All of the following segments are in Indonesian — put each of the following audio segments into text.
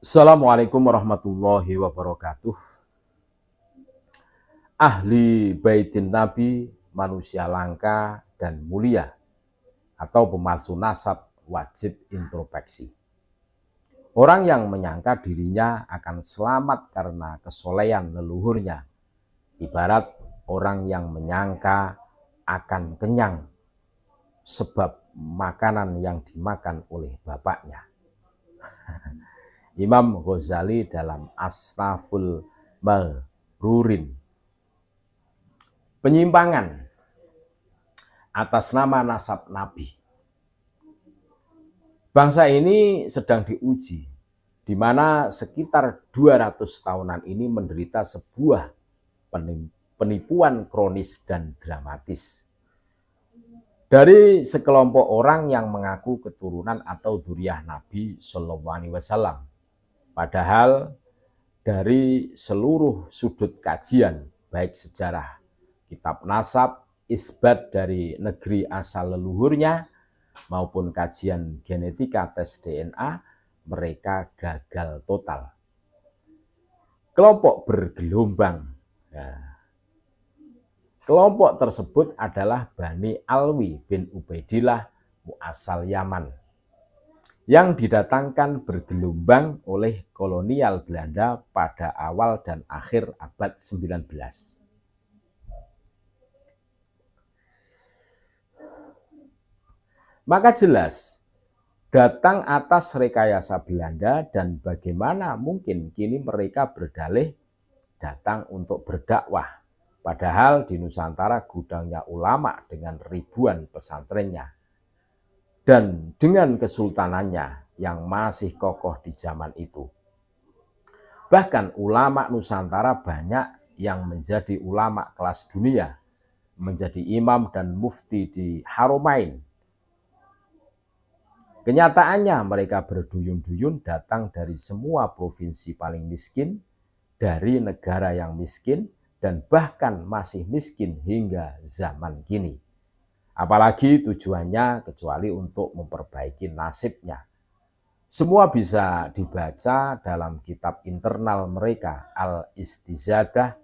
Assalamualaikum warahmatullahi wabarakatuh. Ahli baitin Nabi, manusia langka dan mulia, atau pemalsu nasab wajib introspeksi. Orang yang menyangka dirinya akan selamat karena kesolehan leluhurnya, ibarat orang yang menyangka akan kenyang sebab makanan yang dimakan oleh bapaknya. Imam Ghazali dalam Asnaful Maghrurin. Penyimpangan atas nama nasab Nabi. Bangsa ini sedang diuji, di mana sekitar 200 tahunan ini menderita sebuah penipuan kronis dan dramatis. Dari sekelompok orang yang mengaku keturunan atau dzurriyyah Nabi Shallallahu Alaihi Wasallam. Padahal dari seluruh sudut kajian, baik sejarah, kitab nasab, isbat dari negeri asal leluhurnya, maupun kajian genetika tes DNA, mereka gagal total. Kelompok bergelombang. Kelompok tersebut adalah Bani Alwi bin Ubaidillah muasal Yaman, yang didatangkan bergelombang oleh kolonial Belanda pada awal dan akhir abad 19. Maka jelas, datang atas rekayasa Belanda dan bagaimana mungkin kini mereka berdalih datang untuk berdakwah. Padahal di Nusantara gudangnya ulama dengan ribuan pesantrennya. Dan dengan kesultanannya yang masih kokoh di zaman itu. Bahkan ulama Nusantara banyak yang menjadi ulama kelas dunia, menjadi imam dan mufti di Haromain. Kenyataannya mereka berduyun-duyun datang dari semua provinsi paling miskin, dari negara yang miskin, dan bahkan masih miskin hingga zaman kini. Apalagi tujuannya kecuali untuk memperbaiki nasibnya. Semua bisa dibaca dalam kitab internal mereka, Al-Istizadah,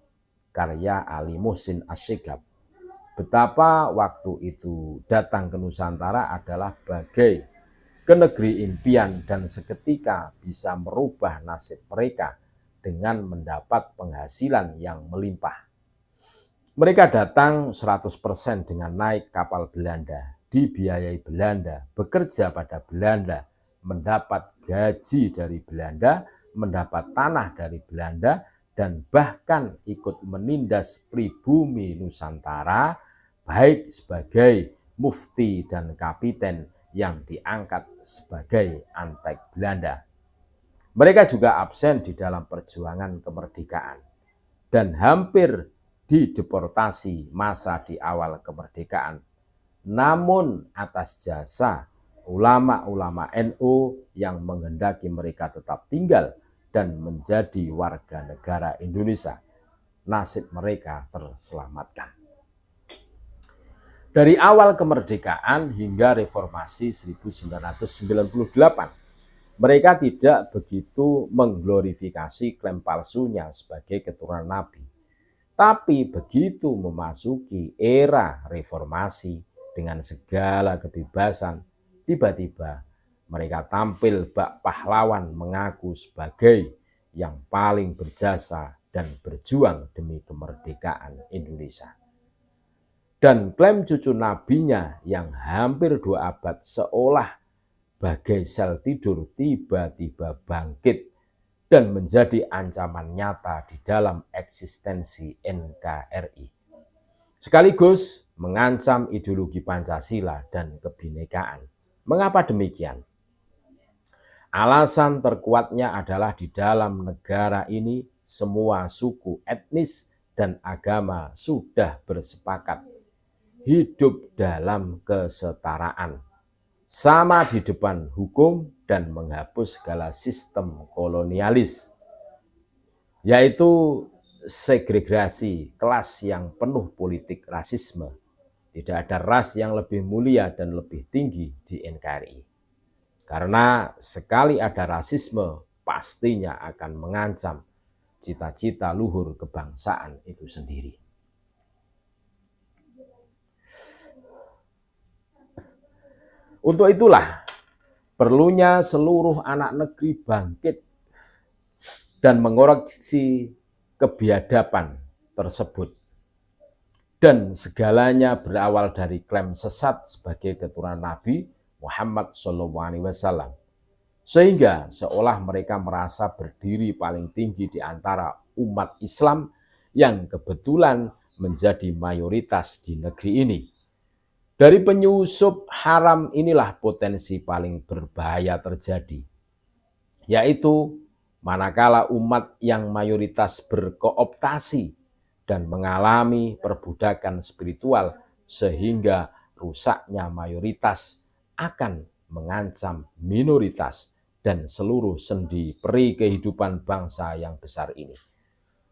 karya Ali Muhsin Asy-Syighab. Betapa waktu itu datang ke Nusantara adalah bagai ke negeri impian dan seketika bisa merubah nasib mereka dengan mendapat penghasilan yang melimpah. Mereka datang 100% dengan naik kapal Belanda, dibiayai Belanda, bekerja pada Belanda, mendapat gaji dari Belanda, mendapat tanah dari Belanda, dan bahkan ikut menindas pribumi Nusantara, baik sebagai mufti dan kapiten yang diangkat sebagai antek Belanda. Mereka juga absen di dalam perjuangan kemerdekaan dan hampir dideportasi masa di awal kemerdekaan. Namun atas jasa ulama-ulama NU yang menghendaki mereka tetap tinggal dan menjadi warga negara Indonesia, nasib mereka terselamatkan. Dari awal kemerdekaan hingga reformasi 1998, mereka tidak begitu mengglorifikasi klaim palsunya sebagai keturunan Nabi. Tapi begitu memasuki era reformasi dengan segala kebebasan, tiba-tiba mereka tampil bak pahlawan mengaku sebagai yang paling berjasa dan berjuang demi kemerdekaan Indonesia. Dan klaim cucu nabinya yang hampir 2 abad seolah bagai sel tidur tiba-tiba bangkit dan menjadi ancaman nyata di dalam eksistensi NKRI. Sekaligus mengancam ideologi Pancasila dan kebinekaan. Mengapa demikian? Alasan terkuatnya adalah di dalam negara ini semua suku, etnis, dan agama sudah bersepakat hidup dalam kesetaraan, sama di depan hukum dan menghapus segala sistem kolonialis, yaitu segregasi kelas yang penuh politik rasisme. Tidak ada ras yang lebih mulia dan lebih tinggi di NKRI. Karena sekali ada rasisme, pastinya akan mengancam cita-cita luhur kebangsaan itu sendiri. Untuk itulah perlunya seluruh anak negeri bangkit dan mengoreksi kebiadaban tersebut. Dan segalanya berawal dari klaim sesat sebagai keturunan Nabi Muhammad SAW. Sehingga seolah mereka merasa berdiri paling tinggi di antara umat Islam yang kebetulan menjadi mayoritas di negeri ini. Dari penyusup haram inilah potensi paling berbahaya terjadi, yaitu manakala umat yang mayoritas berkooptasi dan mengalami perbudakan spiritual sehingga rusaknya mayoritas akan mengancam minoritas dan seluruh sendi peri kehidupan bangsa yang besar ini.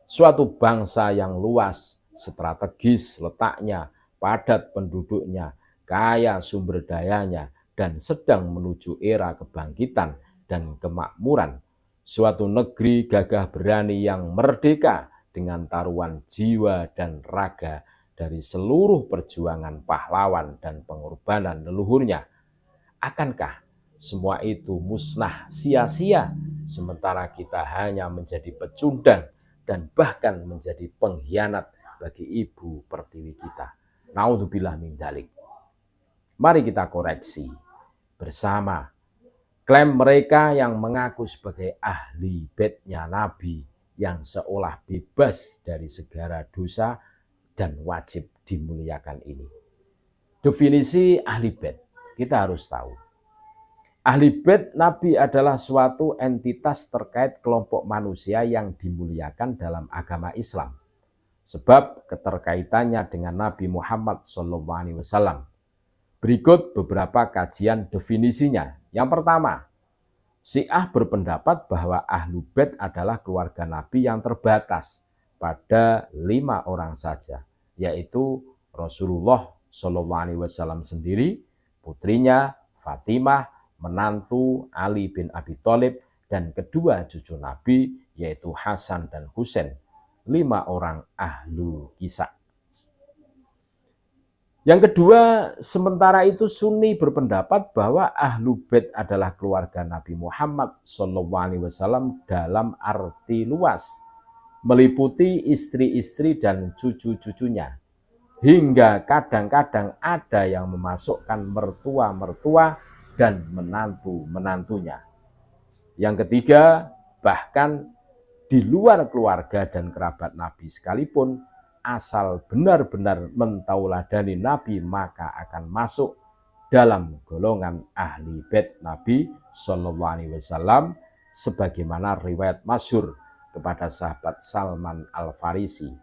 Suatu bangsa yang luas, strategis letaknya, padat penduduknya, kaya sumber dayanya, dan sedang menuju era kebangkitan dan kemakmuran. Suatu negeri gagah berani yang merdeka dengan taruhan jiwa dan raga dari seluruh perjuangan pahlawan dan pengorbanan leluhurnya. Akankah semua itu musnah sia-sia sementara kita hanya menjadi pecundang dan bahkan menjadi pengkhianat bagi ibu pertiwi kita? Naudzubillah min dzalik. Mari kita koreksi bersama klaim mereka yang mengaku sebagai ahli baitnya Nabi yang seolah bebas dari segala dosa dan wajib dimuliakan ini. Definisi ahli bait, kita harus tahu. Ahli bait Nabi adalah suatu entitas terkait kelompok manusia yang dimuliakan dalam agama Islam. Sebab keterkaitannya dengan Nabi Muhammad SAW. Berikut beberapa kajian definisinya. Yang pertama, Syiah berpendapat bahwa Ahlul Bait adalah keluarga Nabi yang terbatas pada 5 orang saja, yaitu Rasulullah SAW sendiri, putrinya Fatimah, menantu Ali bin Abi Thalib, dan kedua cucu Nabi yaitu Hasan dan Husain, 5 orang ahlu kisah. Yang kedua, sementara itu Sunni berpendapat bahwa Ahlu Bait adalah keluarga Nabi Muhammad SAW dalam arti luas, meliputi istri-istri dan cucu-cucunya, hingga kadang-kadang ada yang memasukkan mertua-mertua dan menantu-menantunya. Yang ketiga, bahkan di luar keluarga dan kerabat Nabi sekalipun, asal benar-benar mentauladani Nabi maka akan masuk dalam golongan ahli bait Nabi SAW, sebagaimana riwayat masyhur kepada sahabat Salman Al-Farisi,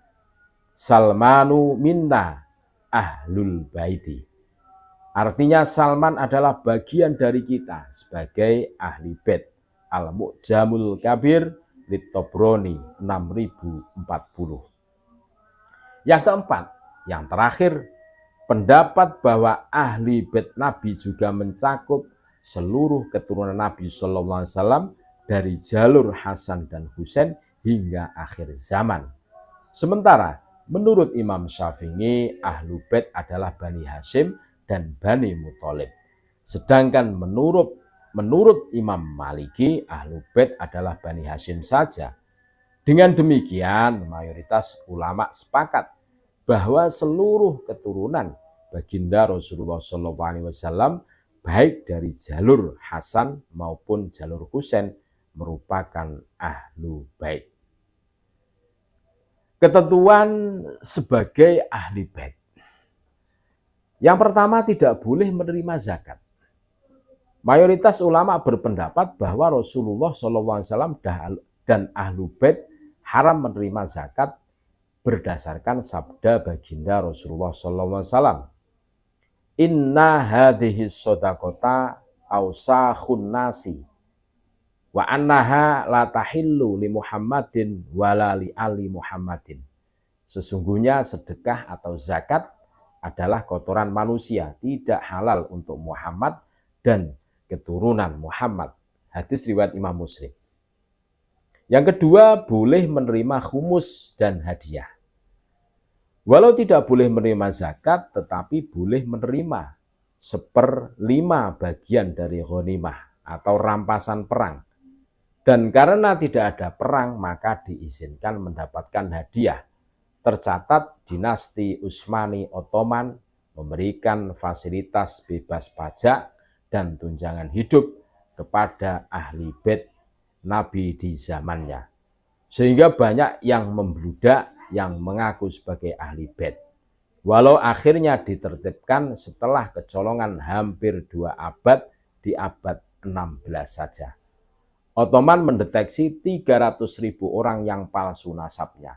Salmanu minna ahlul baiti. Artinya Salman adalah bagian dari kita sebagai ahli bait. Al-Mu'jamul Kabir Lit-Tobroni 6040. Yang keempat, yang terakhir, pendapat bahwa ahli bait Nabi juga mencakup seluruh keturunan Nabi SAW dari jalur Hasan dan Husain hingga akhir zaman. Sementara menurut Imam Syafi'i, ahlu bait adalah Bani Hashim dan Bani Muthalib. Sedangkan menurut Imam Maliki, ahlu bait adalah Bani Hashim saja. Dengan demikian, mayoritas ulama sepakat bahwa seluruh keturunan baginda Rasulullah SAW, baik dari jalur Hasan maupun jalur Husain, merupakan ahlu bait. Ketentuan sebagai ahli bait. Yang pertama, tidak boleh menerima zakat. Mayoritas ulama berpendapat bahwa Rasulullah SAW dan ahlu bait haram menerima zakat berdasarkan sabda baginda Rasulullah SAW. Inna hadhihi sodakota awsakhun nasi wa annaha la tahillu li Muhammadin wala li ali Muhammadin. Sesungguhnya sedekah atau zakat adalah kotoran manusia, tidak halal untuk Muhammad dan keturunan Muhammad. Hadis riwayat Imam Muslim. Yang kedua, boleh menerima khumus dan hadiah. Walau tidak boleh menerima zakat, tetapi boleh menerima 1/5 bagian dari ghanimah atau rampasan perang. Dan karena tidak ada perang, maka diizinkan mendapatkan hadiah. Tercatat dinasti Utsmani Ottoman memberikan fasilitas bebas pajak dan tunjangan hidup kepada ahli bait Nabi di zamannya. Sehingga banyak yang membludak yang mengaku sebagai ahli bait. Walau akhirnya ditertibkan setelah kecolongan hampir 2 abad di abad 16 saja. Ottoman mendeteksi 300.000 orang yang palsu nasabnya.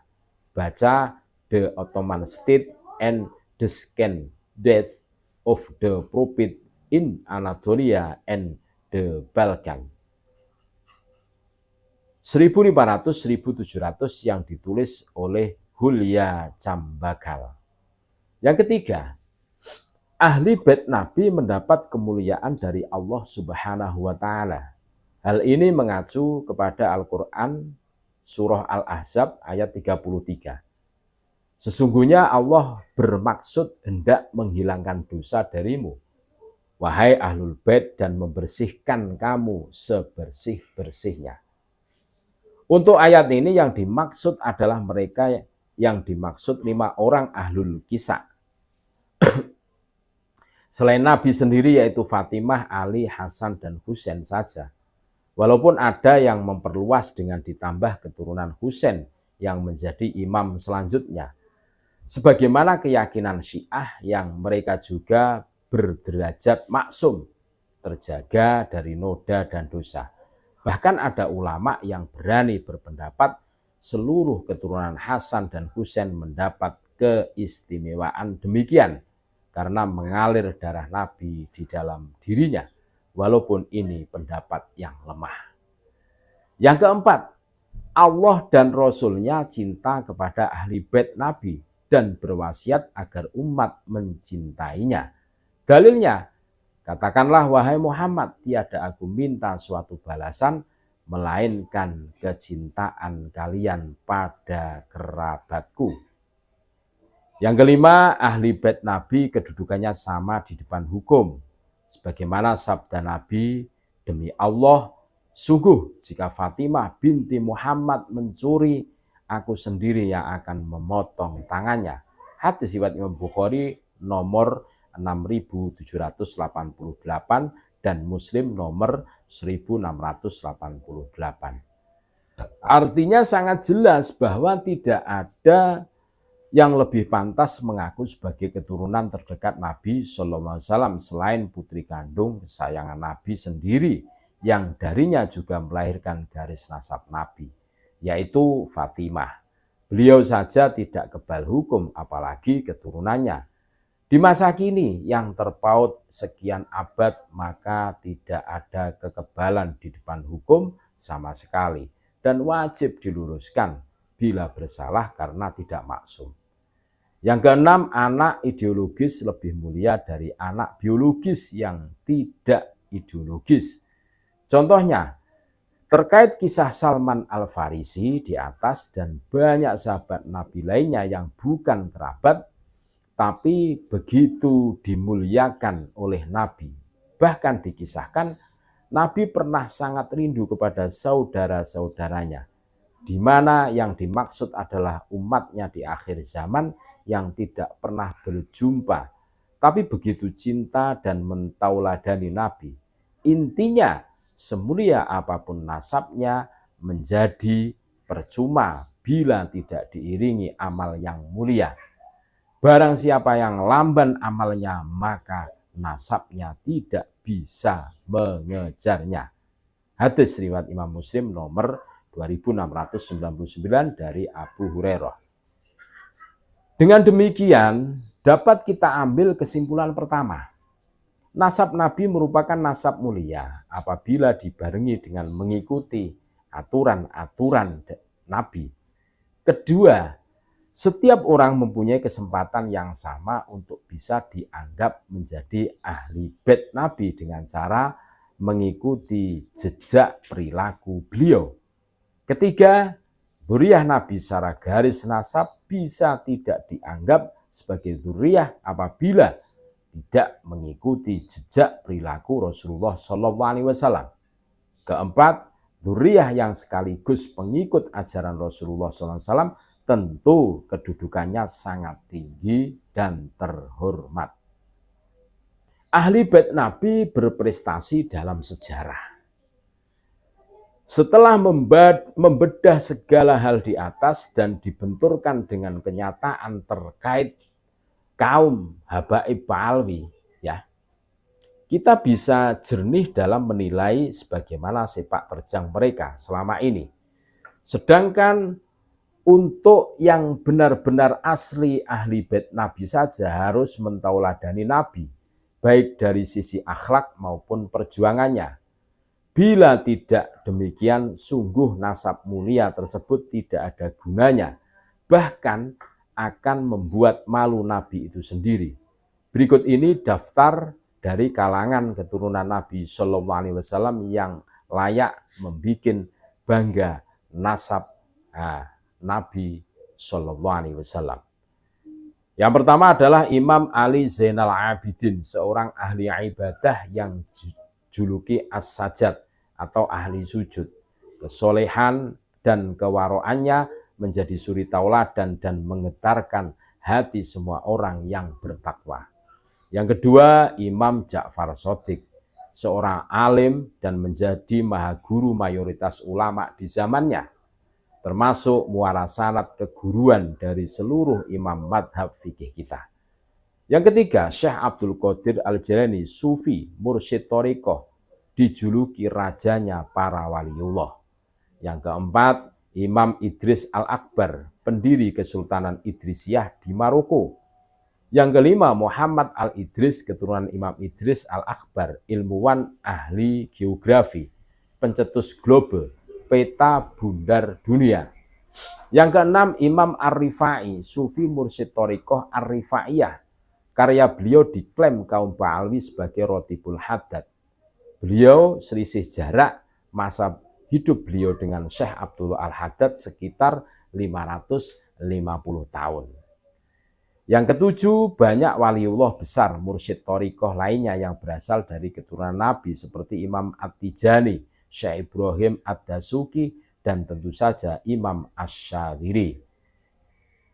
Baca The Ottoman State and the Scandals of the Prophet in Anatolia and the Balkan. 1500-1700 yang ditulis oleh Hulya Cambakal. Yang ketiga, ahli bait Nabi mendapat kemuliaan dari Allah Subhanahu wa Ta'ala. Hal ini mengacu kepada Al-Quran Surah Al-Ahzab ayat 33. Sesungguhnya Allah bermaksud hendak menghilangkan dosa darimu, wahai ahlul bait, dan membersihkan kamu sebersih-bersihnya. Untuk ayat ini yang dimaksud adalah mereka yang dimaksud 5 orang ahlul kisah. Selain Nabi sendiri, yaitu Fatimah, Ali, Hasan, dan Husain saja. Walaupun ada yang memperluas dengan ditambah keturunan Husain yang menjadi imam selanjutnya. Sebagaimana keyakinan Syiah yang mereka juga berderajat maksum, terjaga dari noda dan dosa. Bahkan ada ulama yang berani berpendapat seluruh keturunan Hasan dan Husain mendapat keistimewaan demikian karena mengalir darah Nabi di dalam dirinya, walaupun ini pendapat yang lemah. Yang keempat, Allah dan Rasul-Nya cinta kepada ahli bait Nabi dan berwasiat agar umat mencintainya. Dalilnya, katakanlah wahai Muhammad, tiada aku minta suatu balasan melainkan kecintaan kalian pada kerabatku. Yang kelima, ahli bait Nabi kedudukannya sama di depan hukum. Sebagaimana sabda Nabi, demi Allah, sungguh jika Fatimah binti Muhammad mencuri, aku sendiri yang akan memotong tangannya. Hadis riwayat Imam Bukhari nomor 6788 dan Muslim nomor 1688. Artinya sangat jelas bahwa tidak ada yang lebih pantas mengaku sebagai keturunan terdekat Nabi SAW selain putri kandung kesayangan Nabi sendiri yang darinya juga melahirkan garis nasab Nabi, yaitu Fatimah. Beliau saja tidak kebal hukum apalagi keturunannya. Di masa kini yang terpaut sekian abad, maka tidak ada kekebalan di depan hukum sama sekali dan wajib diluruskan bila bersalah karena tidak maksum. Yang keenam, anak ideologis lebih mulia dari anak biologis yang tidak ideologis. Contohnya, terkait kisah Salman Al-Farisi di atas dan banyak sahabat Nabi lainnya yang bukan kerabat, tapi begitu dimuliakan oleh Nabi. Bahkan dikisahkan, Nabi pernah sangat rindu kepada saudara-saudaranya, di mana yang dimaksud adalah umatnya di akhir zaman yang tidak pernah berjumpa, tapi begitu cinta dan mentauladani Nabi. Intinya, semulia apapun nasabnya menjadi percuma bila tidak diiringi amal yang mulia. Barang siapa yang lamban amalnya, maka nasabnya tidak bisa mengejarnya. Hadis riwayat Imam Muslim nomor 2699 dari Abu Hurairah. Dengan demikian, dapat kita ambil kesimpulan pertama. Nasab Nabi merupakan nasab mulia apabila dibarengi dengan mengikuti aturan-aturan Nabi. Kedua, setiap orang mempunyai kesempatan yang sama untuk bisa dianggap menjadi ahli bait Nabi dengan cara mengikuti jejak perilaku beliau. Ketiga, dzurriyyah Nabi secara garis nasab bisa tidak dianggap sebagai dzurriyyah apabila tidak mengikuti jejak perilaku Rasulullah SAW. Keempat, dzurriyyah yang sekaligus pengikut ajaran Rasulullah SAW tentu kedudukannya sangat tinggi dan terhormat. Ahli bait Nabi berprestasi dalam sejarah. Setelah membedah segala hal di atas dan dibenturkan dengan kenyataan terkait kaum habaib Ba'alwi, ya, kita bisa jernih dalam menilai sebagaimana sepak terjang mereka selama ini. Sedangkan untuk yang benar-benar asli ahli bait Nabi saja harus mentauladani Nabi, baik dari sisi akhlak maupun perjuangannya. Bila tidak demikian, sungguh nasab mulia tersebut tidak ada gunanya, bahkan akan membuat malu Nabi itu sendiri. Berikut ini daftar dari kalangan keturunan Nabi SAW yang layak membuat bangga nasab Nabi SAW. Yang pertama adalah Imam Ali Zainal Abidin, seorang ahli ibadah yang juluki As-Sajjad atau ahli sujud. Kesolehan dan kewaroannya menjadi suri tauladan dan menggetarkan hati semua orang yang bertakwa. Yang kedua, Imam Ja'far Shadiq, seorang alim dan menjadi mahaguru mayoritas ulama di zamannya, termasuk muara sanad keguruan dari seluruh imam madhab fikih kita. Yang ketiga, Syekh Abdul Qadir Al-Jilani, sufi, mursyid thariqah, dijuluki rajanya para waliullah. Yang keempat, Imam Idris Al-Akbar, pendiri Kesultanan Idrisiyah di Maroko. Yang kelima, Muhammad Al-Idris, keturunan Imam Idris Al-Akbar, ilmuwan ahli geografi, pencetus global, peta bundar dunia. Yang keenam, Imam Ar-Rifai, sufi mursyid thariqah Ar-Rifaiyah. Karya beliau diklaim kaum Ba'alwi sebagai Rotibul Haddad. Beliau selisih jarak masa hidup beliau dengan Syekh Abdullah Al-Haddad sekitar 550 tahun. Yang ketujuh, banyak waliullah besar mursyid thariqah lainnya yang berasal dari keturunan Nabi seperti Imam At-Tijani, Syekh Ibrahim Ad-Dasuki, dan tentu saja Imam Asy-Syadzili.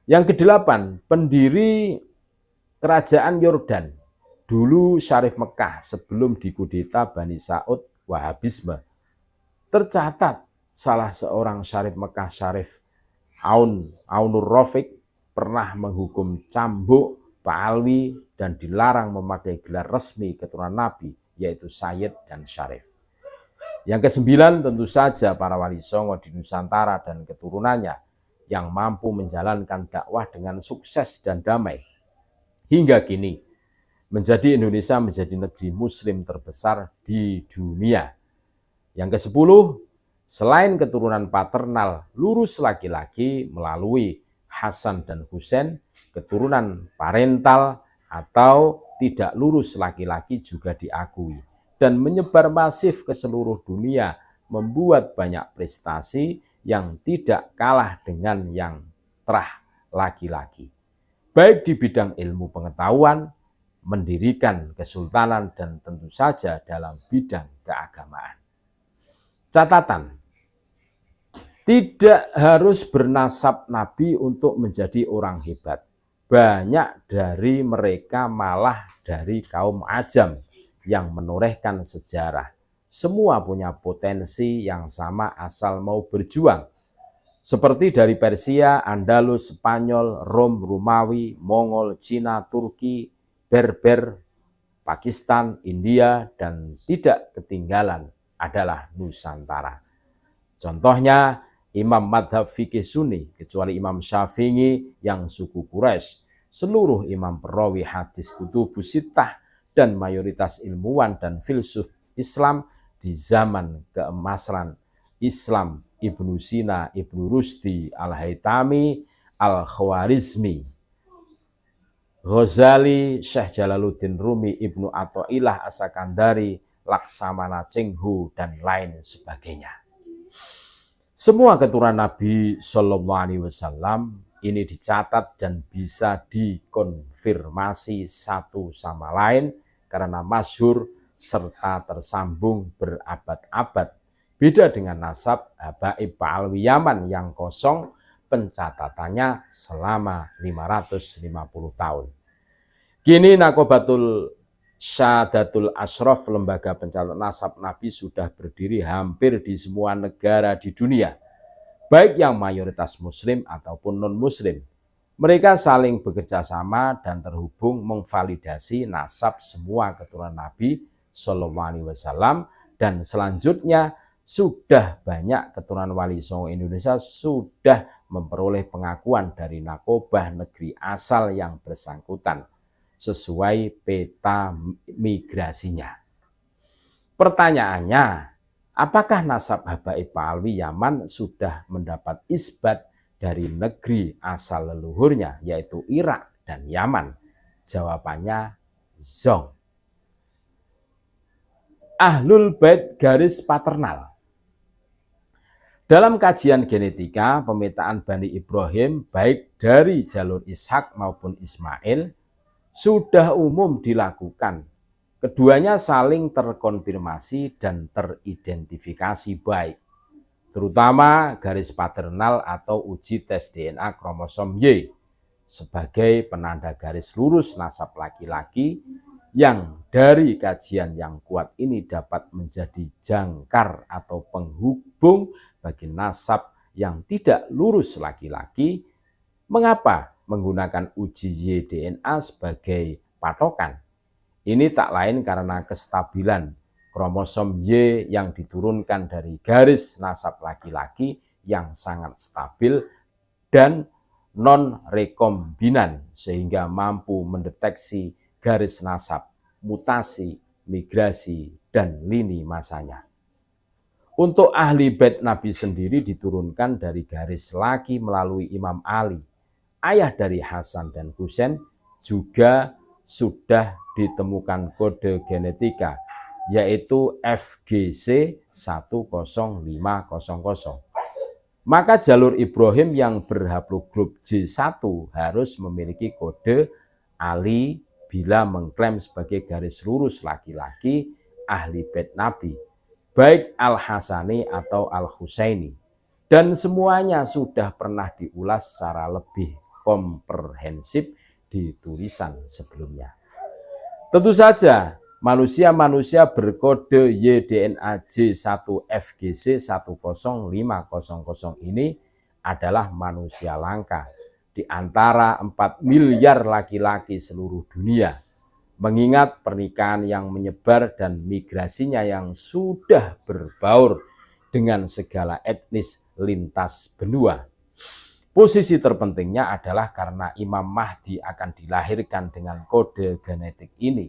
Yang kedelapan, pendiri Kerajaan Yordan, dulu Syarif Mekah sebelum dikudeta Bani Sa'ud Wahabisme. Tercatat salah seorang Syarif Mekah, Syarif Aunur Rafiq, pernah menghukum cambuk Ba'alwi dan dilarang memakai gelar resmi keturunan Nabi, yaitu Sayyid dan Syarif. Yang kesembilan, tentu saja para wali songo di Nusantara dan keturunannya yang mampu menjalankan dakwah dengan sukses dan damai. Hingga kini, menjadi Indonesia menjadi negeri muslim terbesar di dunia. Yang ke-10, selain keturunan paternal lurus laki-laki melalui Hasan dan Husain, keturunan parental atau tidak lurus laki-laki juga diakui dan menyebar masif ke seluruh dunia, membuat banyak prestasi yang tidak kalah dengan yang terah laki-laki, baik di bidang ilmu pengetahuan, mendirikan kesultanan, dan tentu saja dalam bidang keagamaan. Catatan, tidak harus bernasab Nabi untuk menjadi orang hebat. Banyak dari mereka malah dari kaum ajam yang menorehkan sejarah. Semua punya potensi yang sama asal mau berjuang. Seperti dari Persia, Andalus, Spanyol, Rom, Romawi, Mongol, Cina, Turki, Berber, Pakistan, India, dan tidak ketinggalan adalah Nusantara. Contohnya, imam madhab fikih Sunni, kecuali Imam Syafi'i yang suku Quraisy, seluruh imam perawi hadis kutubus sittah, dan mayoritas ilmuwan dan filsuf Islam di zaman keemasan Islam, Ibnu Sina, Ibnu Rusdi, Al-Haytami, Al-Khwarizmi, Ghazali, Syekh Jalaluddin Rumi, Ibnu Athaillah As-Sakandari, Laksamana Cheng Ho, dan lain sebagainya. Semua keturunan Nabi Shallallahu Alaihi Wasallam ini dicatat dan bisa dikonfirmasi satu sama lain karena masyhur serta tersambung berabad-abad. Beda dengan nasab Habaib Alwi Yaman yang kosong, pencatatannya selama 550 tahun. Kini Nakobatul Syadatul Ashraf, lembaga pencatat nasab Nabi, sudah berdiri hampir di semua negara di dunia, baik yang mayoritas muslim ataupun non-muslim. Mereka saling bekerja sama dan terhubung memvalidasi nasab semua keturunan Nabi Shallallahu Alaihi Wasallam, dan selanjutnya sudah banyak keturunan Wali Songo Indonesia sudah memperoleh pengakuan dari nakobah negeri asal yang bersangkutan sesuai peta migrasinya. Pertanyaannya, apakah nasab Habaib Alwi Yaman sudah mendapat isbat dari negeri asal leluhurnya, yaitu Irak dan Yaman? Jawabannya zong. Ahlul Bait garis paternal. Dalam kajian genetika, pemetaan Bani Ibrahim baik dari jalur Ishak maupun Ismail sudah umum dilakukan. Keduanya saling terkonfirmasi dan teridentifikasi baik, terutama garis paternal atau uji tes DNA kromosom Y sebagai penanda garis lurus nasab laki-laki yang dari kajian yang kuat ini dapat menjadi jangkar atau penghubung bagi nasab yang tidak lurus laki-laki. Mengapa menggunakan uji Y-DNA sebagai patokan? Ini tak lain karena kestabilan kromosom Y yang diturunkan dari garis nasab laki-laki yang sangat stabil dan non-rekombinan sehingga mampu mendeteksi garis nasab, mutasi, migrasi, dan lini masanya. Untuk ahli bait Nabi sendiri diturunkan dari garis laki melalui Imam Ali, ayah dari Hasan dan Husain. Juga sudah ditemukan kode genetika yaitu FGC 10500. Maka jalur Ibrahim yang berhaplogrup J1 harus memiliki kode Ali bila mengklaim sebagai garis lurus laki-laki ahli bait Nabi, baik Al-Hasani atau Al-Husaini. Dan semuanya sudah pernah diulas secara lebih komprehensif di tulisan sebelumnya. Tentu saja manusia-manusia berkode Y-DNA J1FGC 10500 ini adalah manusia langka di antara 4 miliar laki-laki seluruh dunia. Mengingat pernikahan yang menyebar dan migrasinya yang sudah berbaur dengan segala etnis lintas benua. Posisi terpentingnya adalah karena Imam Mahdi akan dilahirkan dengan kode genetik ini,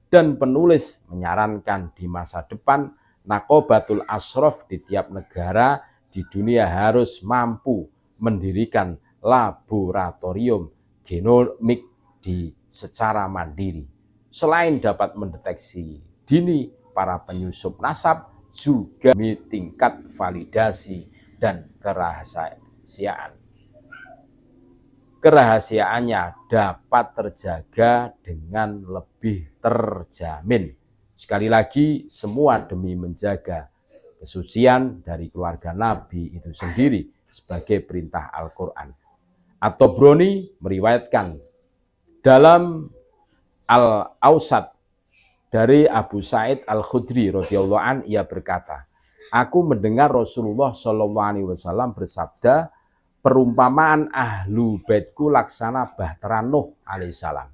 dan penulis menyarankan di masa depan Nakobatul Ashraf di tiap negara di dunia harus mampu mendirikan laboratorium genomik secara mandiri. Selain dapat mendeteksi dini para penyusup nasab, juga tingkat validasi dan kerahasiaan. Kerahasiaannya dapat terjaga dengan lebih terjamin. Sekali lagi, semua demi menjaga kesucian dari keluarga Nabi itu sendiri sebagai perintah Al-Quran. At-Tabrani meriwayatkan dalam Al-Awsat dari Abu Sa'id Al-Khudri radhiyallahu an, ia berkata, aku mendengar Rasulullah Shallallahu Alaihi Wasallam bersabda, perumpamaan ahlu baitku laksana bahtera Nuh alaihissalam.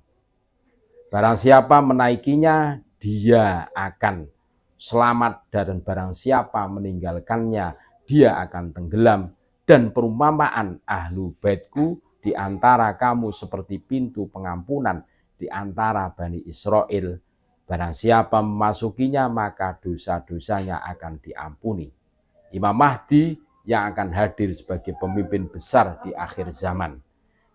Barang siapa menaikinya, dia akan selamat, dan barang siapa meninggalkannya, dia akan tenggelam. Dan perumpamaan ahlu baitku di antara kamu seperti pintu pengampunan di antara Bani Israel. Barang siapa memasukinya, maka dosa-dosanya akan diampuni. Imam Mahdi yang akan hadir sebagai pemimpin besar di akhir zaman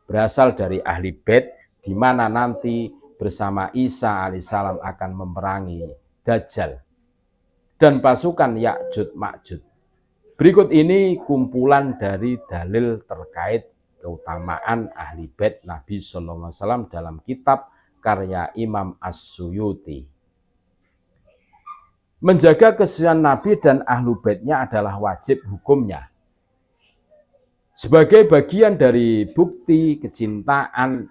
berasal dari ahli bait, di mana nanti bersama Isa alaihissalam akan memerangi Dajjal dan pasukan Ya'jud Ma'jud. Berikut ini kumpulan dari dalil terkait keutamaan ahli bait Nabi Sallallahu Alaihi Wasallam dalam kitab karya Imam As-Suyuti. Menjaga kesucian Nabi dan ahlu baitnya adalah wajib hukumnya. Sebagai bagian dari bukti kecintaan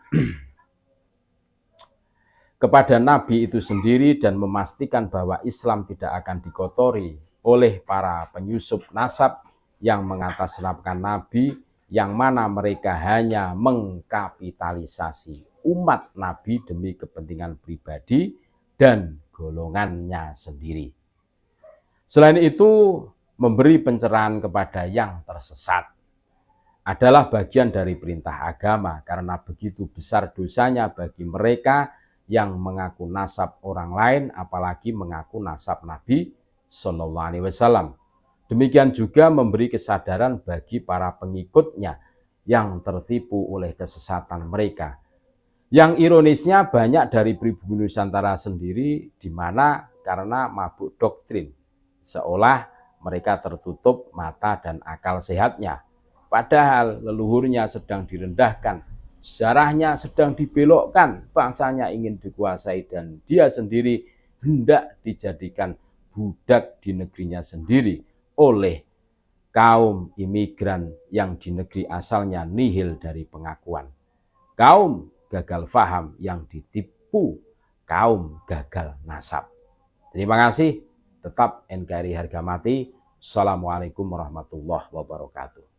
kepada Nabi itu sendiri dan memastikan bahwa Islam tidak akan dikotori oleh para penyusup nasab yang mengatasnamakan Nabi, yang mana mereka hanya mengkapitalisasi umat Nabi demi kepentingan pribadi dan golongannya sendiri. Selain itu, memberi pencerahan kepada yang tersesat adalah bagian dari perintah agama, karena begitu besar dosanya bagi mereka yang mengaku nasab orang lain, apalagi mengaku nasab Nabi Sallallahu Alaihi Wasallam. Demikian juga memberi kesadaran bagi para pengikutnya yang tertipu oleh kesesatan mereka. Yang ironisnya banyak dari pribumi Nusantara sendiri, di mana karena mabuk doktrin, seolah mereka tertutup mata dan akal sehatnya. Padahal leluhurnya sedang direndahkan, sejarahnya sedang dibelokkan, bangsanya ingin dikuasai dan dia sendiri hendak dijadikan budak di negerinya sendiri oleh kaum imigran yang di negeri asalnya nihil dari pengakuan. Kaum gagal faham yang ditipu kaum gagal nasab. Terima kasih. Tetap NKRI harga mati. Assalamualaikum warahmatullahi wabarakatuh.